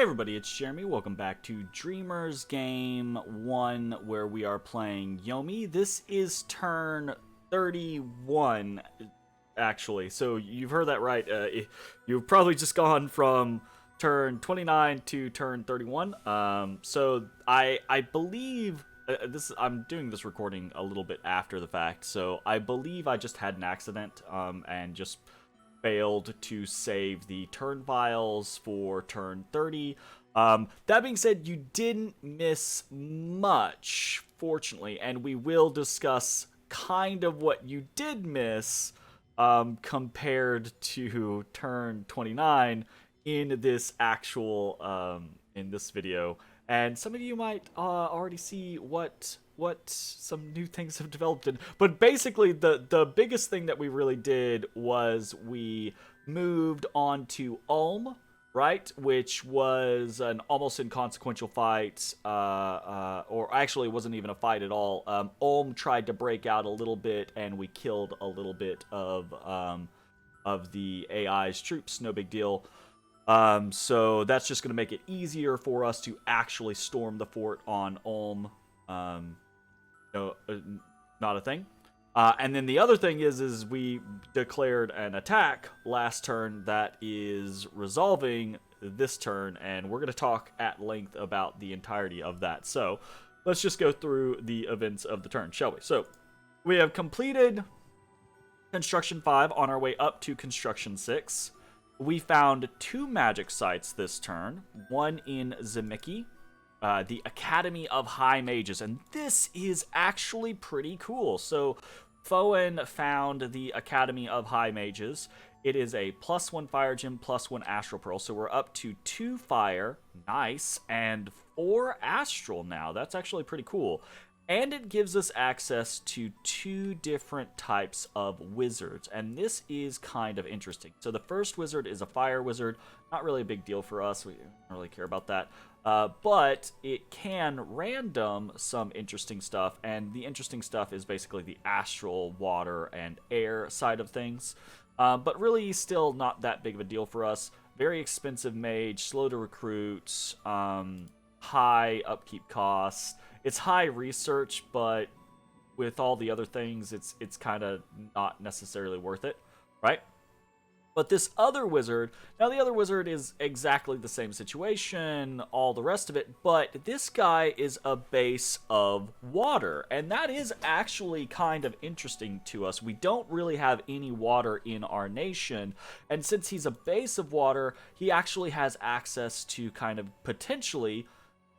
Hey everybody, it's Jeremy. Welcome back to Dreamers Game 1, where we are playing Yomi. This is turn 31, actually. So you've heard that right. You've probably just gone from turn 29 to turn 31. So I believe I'm doing this recording a little bit after the fact. So I believe I just had an accident and just failed to save the turn files for turn 30. That being said, you didn't miss much, fortunately, and we will discuss kind of what you did miss compared to turn 29 in this actual in this video. And some of you might already see what some new things have developed in. But basically, the biggest thing that we really did was we moved on to Ulm, right? Which was an almost inconsequential fight, or actually it wasn't even a fight at all. Ulm tried to break out a little bit, and we killed a little bit of the AI's troops. No big deal. So that's just going to make it easier for us to actually storm the fort on Ulm. No, not a thing. And then the other thing is we declared an attack last turn that is resolving this turn, and we're going to talk at length about the entirety of that. So let's just go through the events of the turn, shall we? So we have completed Construction 5 on our way up to Construction 6. We found 2 magic sites this turn, one in Zemiki, the Academy of High Mages, and this is actually pretty cool. So Foen found the Academy of High Mages. It is a +1 fire gem, +1 astral pearl, so we're up to 2 fire, nice, and 4 astral now. That's actually pretty cool. And it gives us access to 2 different types of wizards, and this is kind of interesting. So the first wizard is a fire wizard. Not really a big deal for us. We don't really care about that. But it can random some interesting stuff, and the interesting stuff is basically the astral, water, and air side of things. But really still not that big of a deal for us. Very expensive mage, slow to recruit, high upkeep costs. It's high research, but with all the other things, it's kind of not necessarily worth it, right? But this other wizard, now the other wizard is exactly the same situation, all the rest of it, but this guy is a base of water, and that is actually kind of interesting to us. We don't really have any water in our nation, and since he's a base of water, he actually has access to kind of potentially,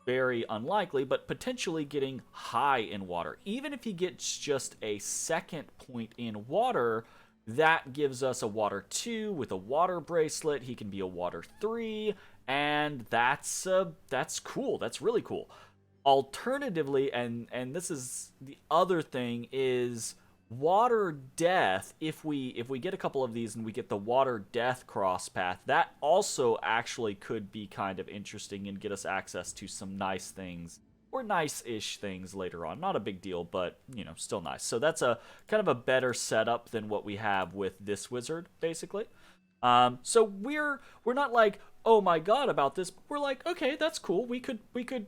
very unlikely, but potentially getting high in water. Even if he gets just a second point in water, that gives us a water 2 with a water bracelet. He can be a water 3, and that's cool. That's really cool. Alternatively, and this is the other thing, is water death. If we get a couple of these and we get the water death cross path, that also actually could be kind of interesting and get us access to some nice things, or nice-ish things later on. Not a big deal, but you know, still nice. So that's a kind of a better setup than what we have with this wizard, basically. So we're not like, oh my god, about this. We're like, okay, that's cool. We could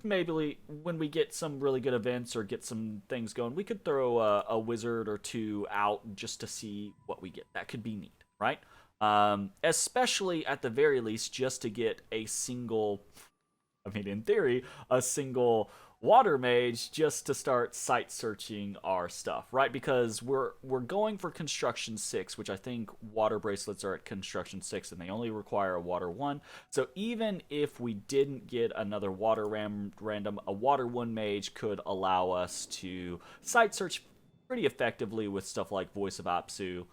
maybe, when we get some really good events or get some things going, we could throw a wizard or 2 out just to see what we get. That could be neat, right? Especially at the very least, just to get a single, I mean, in theory, a single water mage just to start site searching our stuff, right? Because we're going for construction 6, which I think water bracelets are at construction 6 and they only require a water 1. So even if we didn't get another water random, a water 1 mage could allow us to site search pretty effectively with stuff like Voice of Apsu.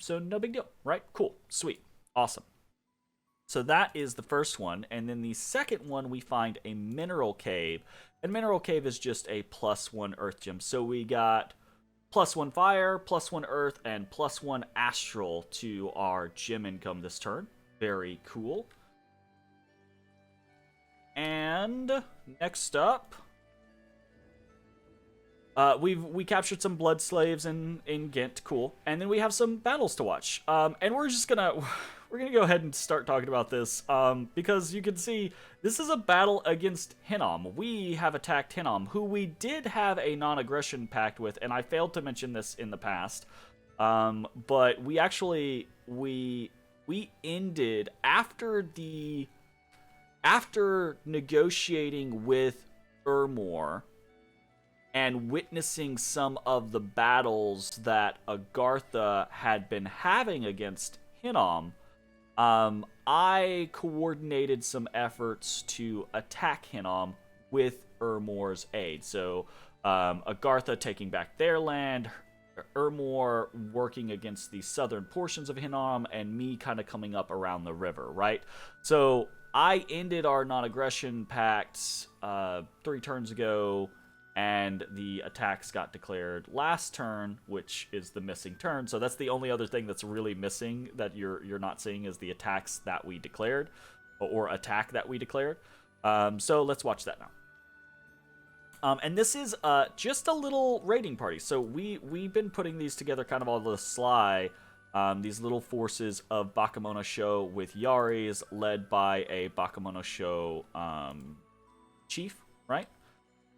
So no big deal, right? Cool, sweet, awesome. So that is the first one, and then the second one we find a mineral cave, and mineral cave is just a +1 earth gem. So we got +1 fire, +1 earth, and +1 astral to our gem income this turn. Very cool. And next up, we captured some blood slaves in Ghent, cool, and then we have some battles to watch. And we're we're gonna go ahead and start talking about this, because you can see this is a battle against Hinam. We have attacked Hinam, who we did have a non-aggression pact with, and I failed to mention this in the past. But we actually we ended after negotiating with Ermor and witnessing some of the battles that Agartha had been having against Hinam. I coordinated some efforts to attack Hinam with Ermor's aid. So Agartha taking back their land, Ermor working against the southern portions of Hinam, and me kind of coming up around the river, right? So I ended our non-aggression pact 3 turns ago, and the attacks got declared last turn, which is the missing turn. So that's the only other thing that's really missing that you're not seeing is the attacks that we declared, or attack that we declared. So let's watch that now. And this is just a little raiding party. So we've been putting these together kind of on the sly. These little forces of Bakemono Sho with Yaris, led by a Bakemono Sho chief, right?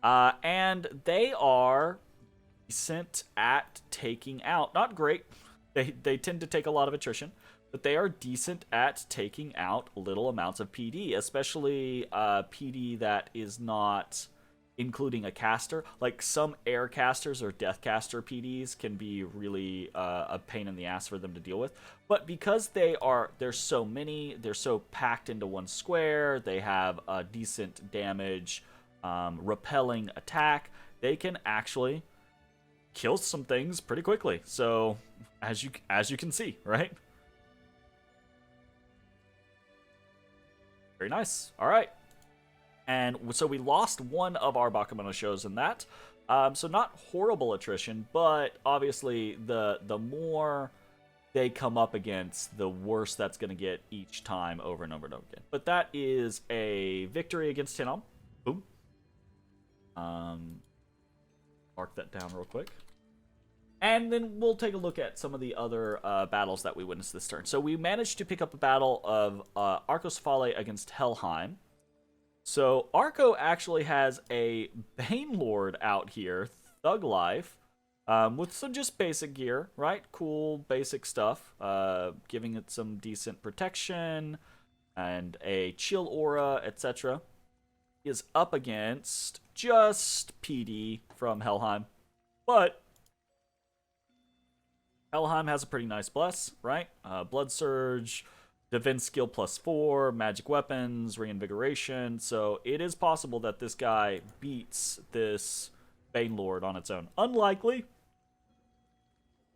And they are decent at taking out, not great, they tend to take a lot of attrition, but they are decent at taking out little amounts of PD, especially PD that is not including a caster. Like some air casters or death caster PDs can be really a pain in the ass for them to deal with. But because there's so many, they're so packed into one square, they have a decent damage, repelling attack, they can actually kill some things pretty quickly. So as you can see, right? Very nice. All right. And so we lost one of our Bakemono Shos in that. So not horrible attrition, but obviously the more they come up against, the worse that's going to get each time over and over and over again. But that is a victory against Hinam. Boom. Mark that down real quick. And then we'll take a look at some of the other battles that we witnessed this turn. So we managed to pick up a battle of Arcocephale against Helheim. So Arco actually has a Banelord out here, Thug Life, with some just basic gear, right? Cool basic stuff, giving it some decent protection and a chill aura, etc. Is up against just PD from Helheim, but Helheim has a pretty nice bless, right? Blood Surge, Defense skill +4, magic weapons, reinvigoration. So it is possible that this guy beats this Banelord on its own. Unlikely,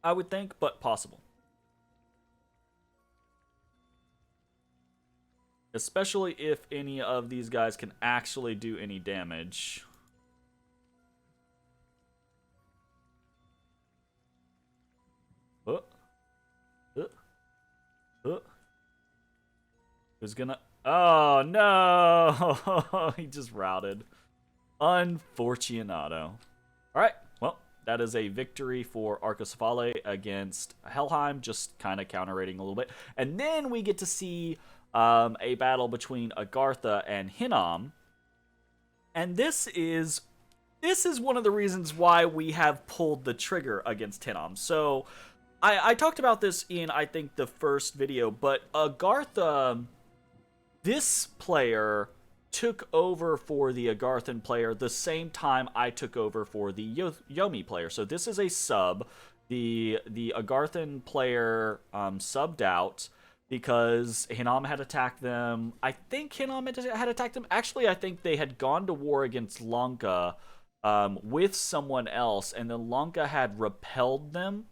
I would think, but possible. Especially if any of these guys can actually do any damage. Who's gonna... Oh, no! He just routed. Unfortunato. Alright, well, that is a victory for Arcocephale against Helheim, just kind of counter-rating a little bit. And then we get to see a battle between Agartha and Hinam. And this is one of the reasons why we have pulled the trigger against Hinam. So, I talked about this in, I think, the first video, but Agartha... This player took over for the Agarthan player the same time I took over for the Yomi player. So this is a sub. The Agarthan player subbed out because Hinam had attacked them. I think Hinam had attacked them. Actually, I think they had gone to war against Lanka with someone else, and then Lanka had repelled them.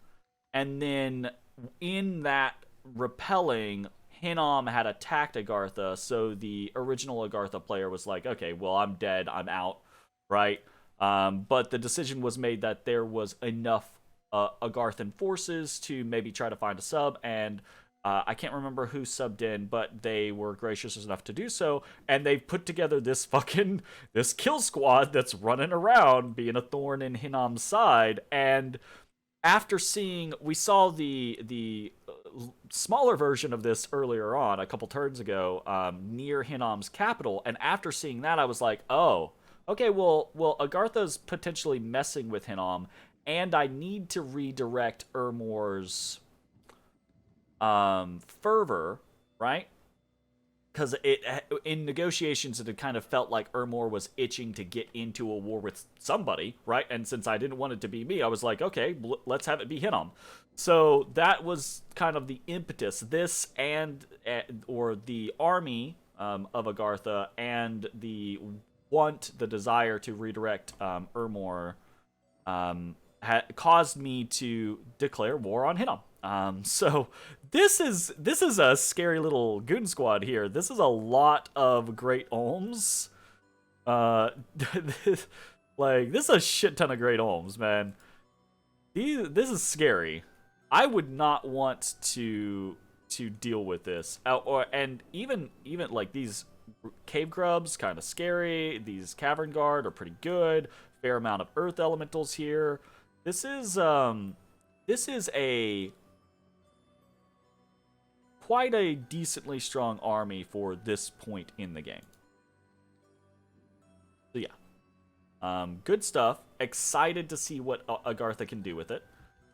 And then in that repelling... Hinam had attacked Agartha, so the original Agartha player was like, okay, well, I'm dead, I'm out, right? But the decision was made that there was enough Agarthan forces to maybe try to find a sub, and I can't remember who subbed in, but they were gracious enough to do so, and they put together this kill squad that's running around, being a thorn in Hinam's side, and... After seeing, we saw the smaller version of this earlier on, a couple turns ago, near Hinam's capital, and after seeing that, I was like, oh, okay, well, Agartha's potentially messing with Hinam, and I need to redirect Ermor's fervor, right? Because in negotiations, it had kind of felt like Ermor was itching to get into a war with somebody, right? And since I didn't want it to be me, I was like, okay, let's have it be Hinam. So that was kind of the impetus. This and or the army of Agartha and the desire to redirect Ermor caused me to declare war on Hinam. So this is a scary little goon squad here. This is a lot of great olms. Like this is a shit ton of great olms, man. This is scary. I would not want to deal with this. And even like these cave grubs, kind of scary. These cavern guard are pretty good. Fair amount of earth elementals here. This is a quite a decently strong army for this point in the game. So yeah, good stuff. Excited to see what Agartha can do with it.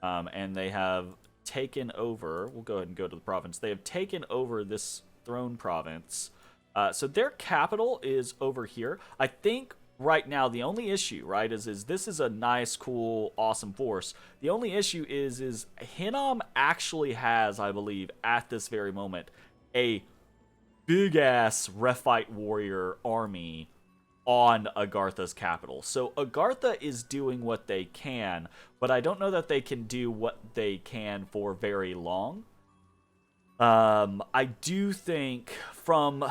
And they have taken over. We'll go ahead and go to the province. They have taken over this throne province. So their capital is over here. I think right now the only issue, right, is this is a nice, cool, awesome force. The only issue is Hinam actually has, I believe, at this very moment, a big ass Rephite warrior army on Agartha's capital. So Agartha is doing what they can, but I don't know that they can do what they can for very long. I do think from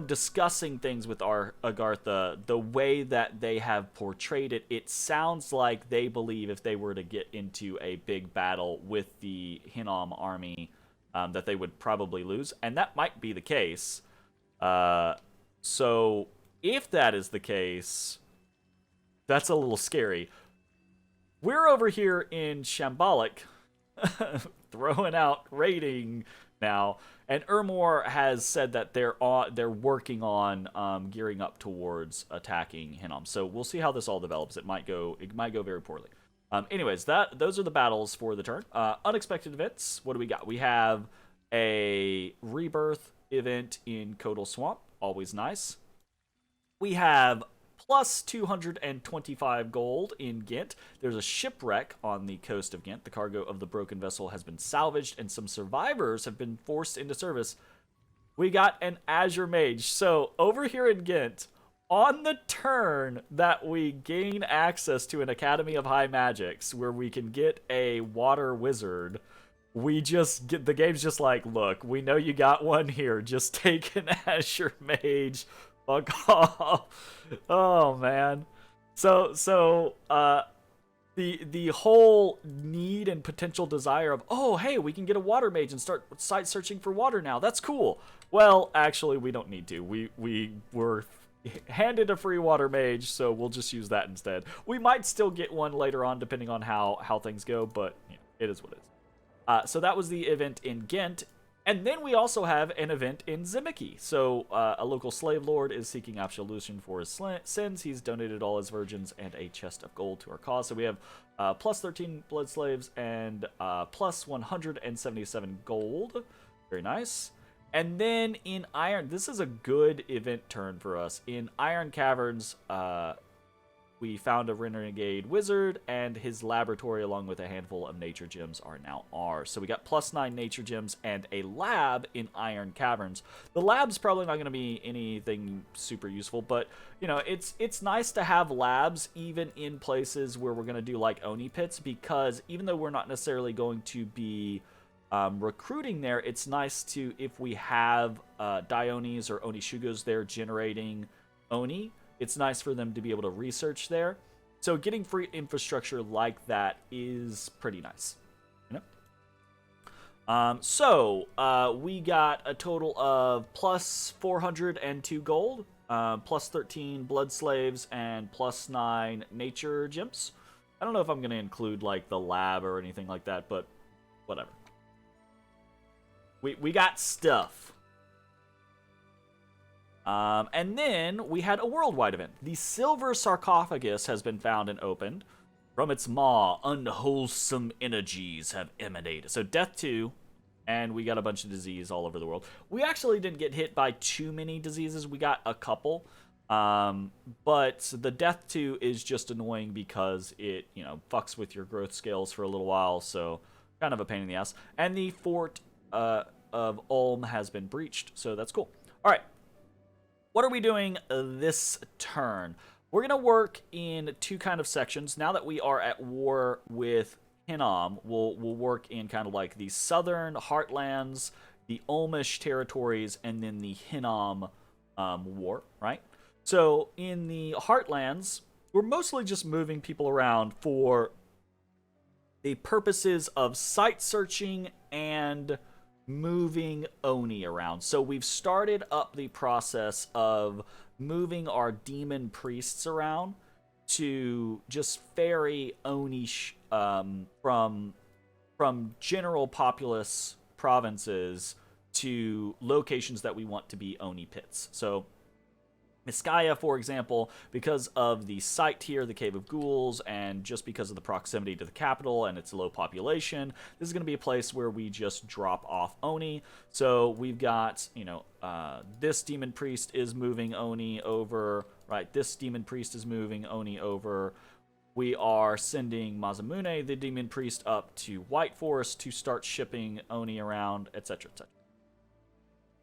discussing things with Agartha, the way that they have portrayed it, it sounds like they believe if they were to get into a big battle with the Hinam army, that they would probably lose, and that might be the case. So if that is the case, that's a little scary. We're over here in Shambolic, throwing out raiding now, and Ermor has said that they're working on gearing up towards attacking Hinam. So we'll see how this all develops. It might go very poorly. Anyways, those are the battles for the turn. Unexpected events. What do we got? We have a rebirth event in Kodal Swamp. Always nice. We have plus 225 gold in Ghent. There's a shipwreck on the coast of Ghent. The cargo of the broken vessel has been salvaged, and some survivors have been forced into service. We got an Azure Mage. So over here in Ghent, on the turn that we gain access to an Academy of High Magics, where we can get a water wizard, we just get, the game's just like, look, we know you got one here. Just take an Azure Mage. Fuck off. Oh man. So the whole need and potential desire of, oh hey, we can get a water mage and start site searching for water now. That's cool. Well, actually we don't need to. We were handed a free water mage, so we'll just use that instead. We might still get one later on depending on how things go, but you know, it is what it is. So that was the event in Ghent. And then we also have an event in Zimiki. So a local slave lord is seeking absolution for his sins. He's donated all his virgins and a chest of gold to our cause. So we have plus 13 blood slaves and plus 177 gold. Very nice. And then in Iron, this is a good event turn for us. In Iron Caverns, we found a renegade wizard, and his laboratory, along with a handful of nature gems, are now ours. So we got plus 9 nature gems and a lab in Iron Caverns. The lab's probably not going to be anything super useful, but you know, it's nice to have labs even in places where we're going to do like Oni pits, because even though we're not necessarily going to be recruiting there, it's nice to, if we have Dionis or Onishugos there generating Oni, it's nice for them to be able to research there. So getting free infrastructure like that is pretty nice. You know? So we got a total of plus 402 gold, plus 13 blood slaves, and plus 9 nature gems. I don't know if I'm going to include like the lab or anything like that, but whatever. We got stuff. And then we had a worldwide event. The silver sarcophagus has been found and opened. From its maw, unwholesome energies have emanated. So death 2, and we got a bunch of disease all over the world. We actually didn't get hit by too many diseases. We got a couple. But the death 2 is just annoying because it, fucks with your growth scales for a little while. So kind of a pain in the ass. And the fort of Ulm has been breached. So that's cool. All right. What are we doing this turn? We're going to work in two kind of sections. Now that we are at war with Hinam, we'll work in kind of like the southern heartlands, the Ulmish territories, and then the Hinam war, right? So in the heartlands, we're mostly just moving people around for the purposes of site searching and moving Oni around. So we've started up the process of moving our demon priests around to just ferry Oni from general populous provinces to locations that we want to be Oni pits. So Miskaya, for example, because of the site here, the Cave of Ghouls, and just because of the proximity to the capital and its low population, this is going to be a place where we just drop off Oni. So we've got, this demon priest is moving Oni over, right? This demon priest is moving Oni over. We are sending Mazamune, the demon priest, up to White Forest to start shipping Oni around, etc., etc.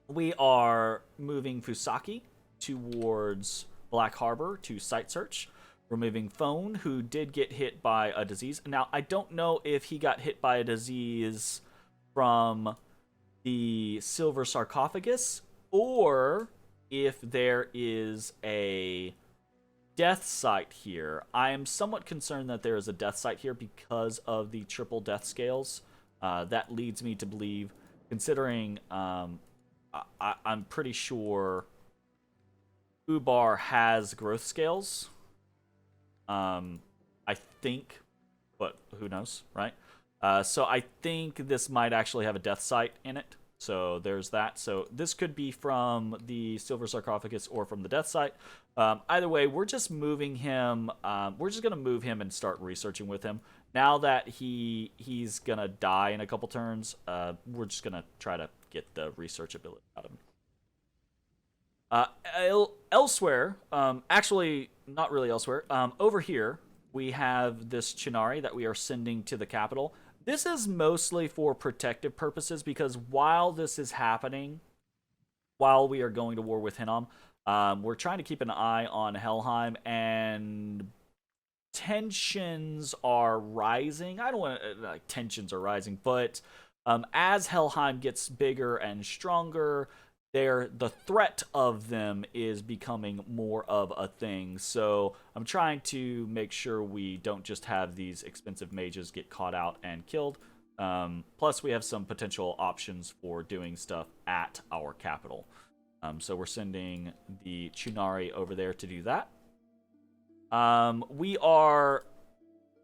We are moving Fusaki towards Black Harbor to site search. We're moving Phone, who did get hit by a disease. Now, I don't know if he got hit by a disease from the silver sarcophagus or if there is a death site here. I am somewhat concerned that there is a death site here because of the triple death scales. That leads me to believe, considering I'm pretty sure Ubar has growth scales. I think, but who knows, right? So I think this might actually have a death site in it. So there's that. So this could be from the silver sarcophagus or from the death site. Either way, we're just moving him. We're just gonna move him and start researching with him. Now that he's gonna die in a couple turns, we're just gonna try to get the research ability out of him. Elsewhere, actually, not really elsewhere, over here, we have this Chinari that we are sending to the capital. This is mostly for protective purposes because while this is happening, while we are going to war with Hinam, we're trying to keep an eye on Helheim, and tensions are rising. I don't want to, tensions are rising, but as Helheim gets bigger and stronger, the threat of them is becoming more of a thing. So I'm trying to make sure we don't just have these expensive mages get caught out and killed. Plus, we have some potential options for doing stuff at our capital. So we're sending the Chunari over there to do that.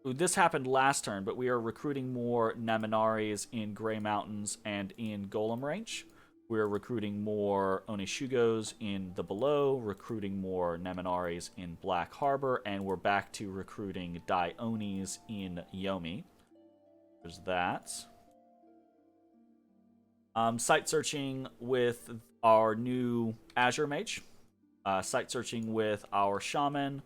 This happened last turn, but we are recruiting more Naminaris in Grey Mountains and in Golem Range. We're recruiting more Onishugos in the Below, recruiting more Naminaris in Black Harbor, and we're back to recruiting Dai-Onis in Yomi. There's that. Site searching with our new Azure Mage. Site searching with our Shaman.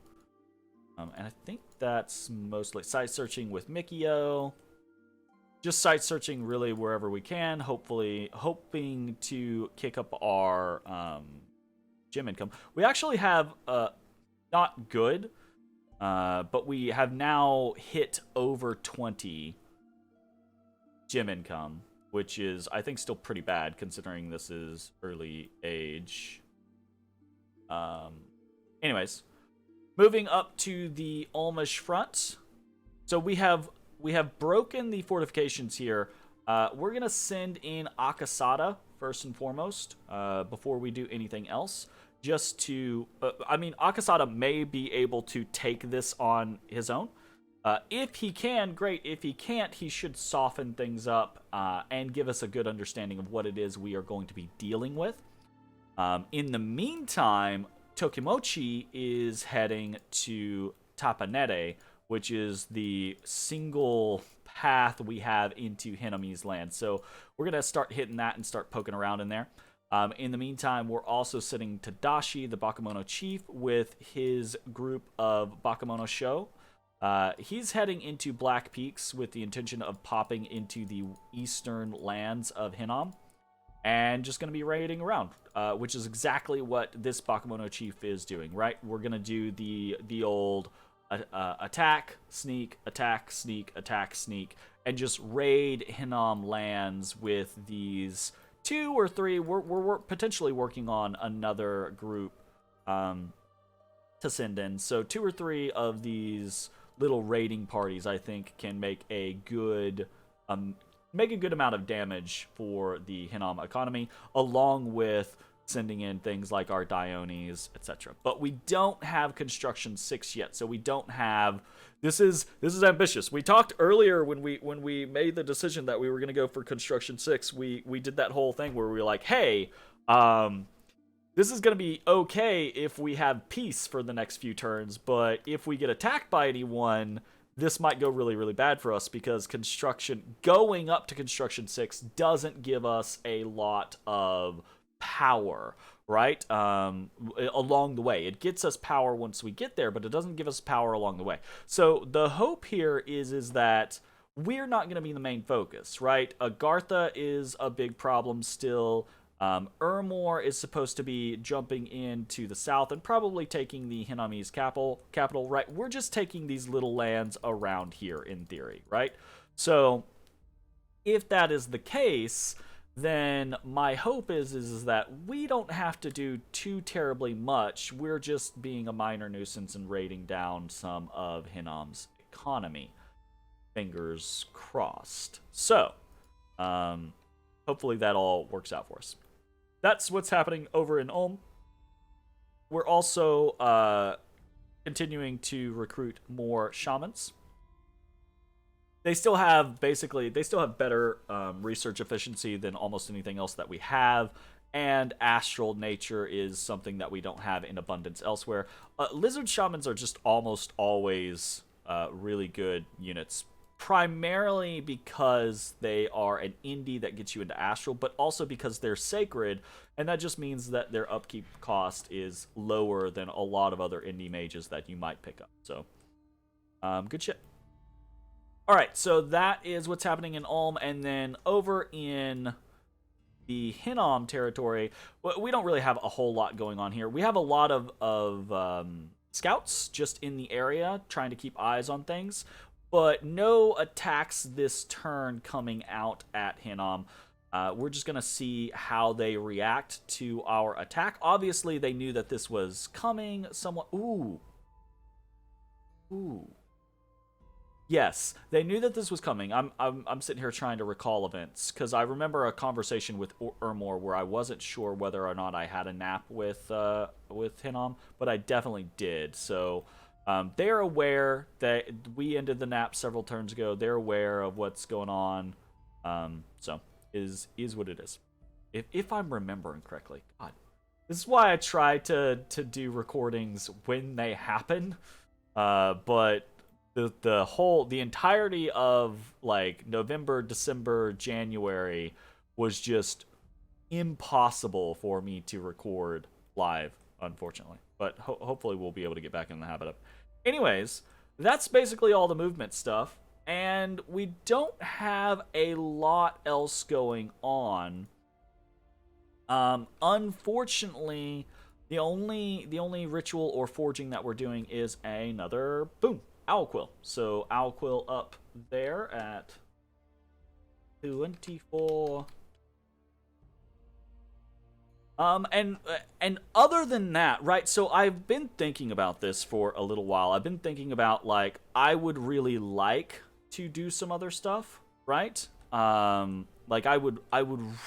And I think that's mostly site searching with Mikio. Just site searching really wherever we can, hoping to kick up our gym income. We actually have not good, but we have now hit over 20 gym income, which is, I think, still pretty bad considering this is early age. Anyways, moving up to the Ulmish front. So we have broken the fortifications here. We're going to send in Akasada first and foremost before we do anything else. Just to... Akasada may be able to take this on his own. If he can, great. If he can't, he should soften things up and give us a good understanding of what it is we are going to be dealing with. In the meantime, Tokimochi is heading to Tapanere, which is the single path we have into Hinami's land. So we're going to start hitting that and start poking around in there. In the meantime, we're also sending Tadashi, the Bakemono chief, with his group of Bakemono Sho. He's heading into Black Peaks with the intention of popping into the eastern lands of Hinam and just going to be raiding around, which is exactly what this Bakemono chief is doing, right? We're going to do the old attack, sneak, attack, sneak, attack, sneak, and just raid Hinam lands with these 2 or 3. We're potentially working on another group to send in. So 2 or 3 of these little raiding parties, I think, can make a good amount of damage for the Hinam economy, along with sending in things like our Dionis, etc. But we don't have Construction 6 yet, so we don't have... This is ambitious. We talked earlier when we made the decision that we were going to go for Construction 6, we did that whole thing where we were like, hey, this is going to be okay if we have peace for the next few turns, but if we get attacked by anyone, this might go really, really bad for us, because going up to Construction 6 doesn't give us a lot of power, right? Along the way. It gets us power once we get there, but it doesn't give us power along the way. So the hope here is that we're not going to be the main focus, right? Agartha is a big problem still. Ermor is supposed to be jumping into the south and probably taking the Hinami's capital, right? We're just taking these little lands around here in theory, right? So if that is the case, then my hope is that we don't have to do too terribly much. We're just being a minor nuisance and raiding down some of Hinam's economy. Fingers crossed. So, hopefully that all works out for us. That's what's happening over in Ulm. We're also continuing to recruit more shamans. They still have better research efficiency than almost anything else that we have, and astral nature is something that we don't have in abundance elsewhere. Lizard shamans are just almost always really good units, primarily because they are an indie that gets you into astral, but also because they're sacred, and that just means that their upkeep cost is lower than a lot of other indie mages that you might pick up. So, good shit. Alright, so that is what's happening in Ulm, and then over in the Hinam territory, we don't really have a whole lot going on here. We have a lot of scouts just in the area trying to keep eyes on things, but no attacks this turn coming out at Hinam. We're just going to see how they react to our attack. Obviously, they knew that this was coming somewhat... Ooh. Yes, they knew that this was coming. I'm sitting here trying to recall events, because I remember a conversation with Ermor where I wasn't sure whether or not I had a nap with Hinam, but I definitely did. So they're aware that we ended the nap several turns ago. They're aware of what's going on. So is what it is. If I'm remembering correctly. God, this is why I try to do recordings when they happen. But the entirety of like November, December, January was just impossible for me to record live, unfortunately. But hopefully we'll be able to get back in the habit of. Anyways, that's basically all the movement stuff, and we don't have a lot else going on. Unfortunately, the only ritual or forging that we're doing is another Owl Quill. So Owl Quill up there at 24. And other than that, right? So I've been thinking about this for a little while. I've been thinking about, like, I would really like to do some other stuff, right? Like I would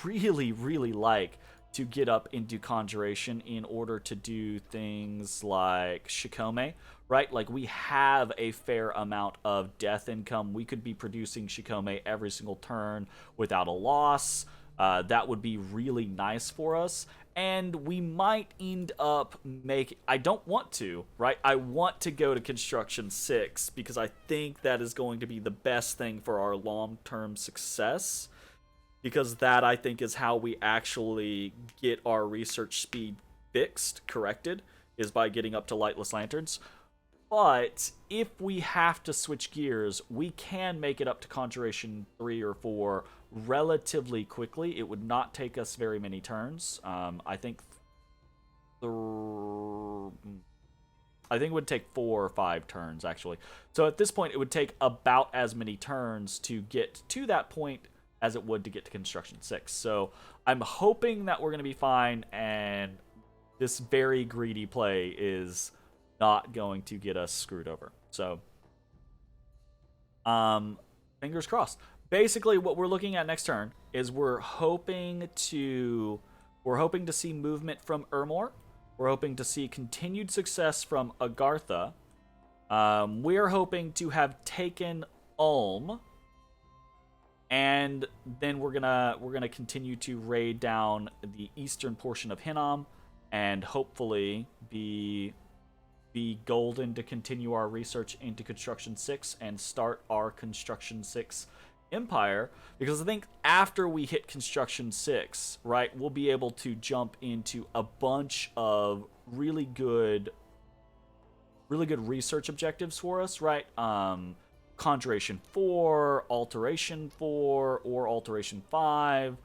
really, really like to get up into Conjuration in order to do things like Shikome, right? Like, we have a fair amount of death income. We could be producing Shikome every single turn without a loss. That would be really nice for us. And we might end up making... I don't want to, right? I want to go to Construction 6 because I think that is going to be the best thing for our long-term success. Because that, I think, is how we actually get our research speed fixed, corrected, is by getting up to lightless lanterns. But if we have to switch gears, we can make it up to Conjuration 3 or 4 relatively quickly. It would not take us very many turns. I think it would take 4 or 5 turns, actually. So at this point, it would take about as many turns to get to that point as it would to get to Construction 6. So I'm hoping that we're going to be fine, and this very greedy play is not going to get us screwed over. So, fingers crossed. Basically, what we're looking at next turn is we're hoping to see movement from Ermor. We're hoping to see continued success from Agartha. We're hoping to have taken Ulm. And then we're gonna continue to raid down the eastern portion of Hinam, and hopefully be golden to continue our research into Construction 6 and start our Construction 6 empire. Because I think after we hit Construction 6, right, we'll be able to jump into a bunch of really good research objectives for us, right? Conjuration 4, Alteration 4, or Alteration 5,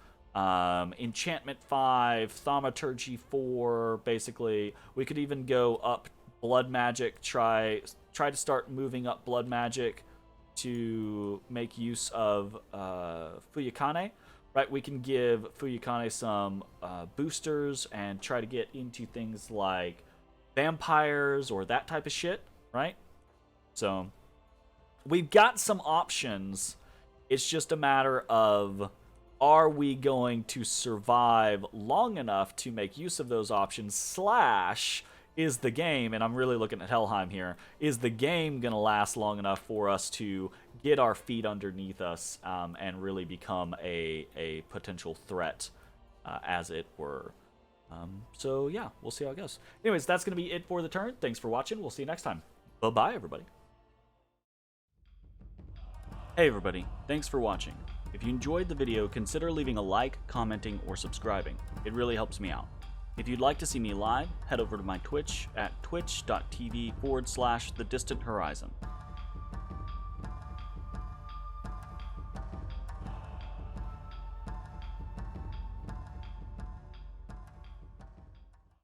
Enchantment 5, Thaumaturgy 4, basically. We could even go up Blood Magic, try to start moving up Blood Magic to make use of Fuyakane, right? We can give Fuyakane some boosters and try to get into things like vampires or that type of shit, right? So we've got some options. It's just a matter of, are we going to survive long enough to make use of those options, slash, is the game, and I'm really looking at Helheim here, is the game going to last long enough for us to get our feet underneath us and really become a potential threat, as it were. So yeah, we'll see how it goes. Anyways, that's going to be it for the turn. Thanks for watching. We'll see you next time. Bye-bye, everybody. Hey everybody, thanks for watching. If you enjoyed the video, consider leaving a like, commenting, or subscribing. It really helps me out. If you'd like to see me live, head over to my Twitch at twitch.tv/thedistanthorizon.